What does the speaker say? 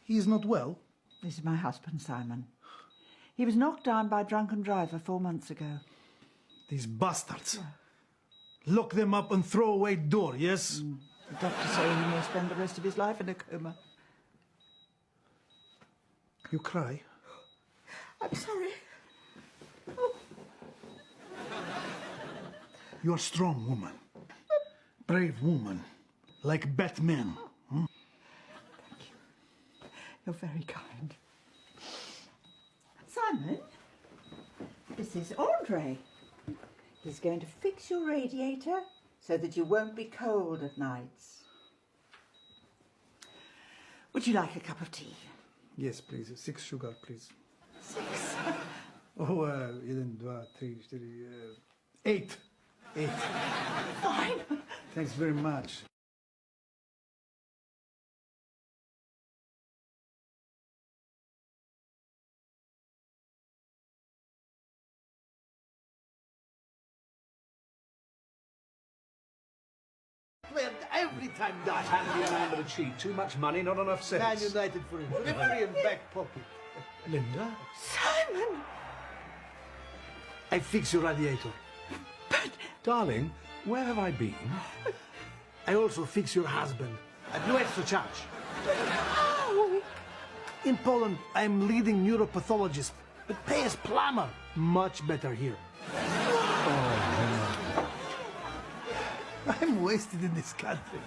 He's not well. This is my husband, Simon. He was knocked down by a drunken driver 4 months ago. These bastards. Lock them up and throw away door, yes? The doctors say he may spend the rest of his life in a coma. You cry? I'm sorry. You're a strong woman. Brave woman. Like Batman. Hmm? Thank you. You're very kind. Simon, this is Andre. He's going to fix your radiator so that you won't be cold at nights. Would you like a cup of tea? Yes, please. 6 sugar, please. 6. Oh, 1, 2, 3, 4, 8. 8. Fine. Thanks very much. Every time that. Handy man with a cheat. Too much money, not enough sense. Man United for him. Referee in back pocket. Linda? Simon! I fix your radiator. Darling, where have I been? I also fix your husband. At no extra charge. Oh! In Poland, I'm leading neuropathologist, but pay as plumber. Much better here. I'm wasted in this country.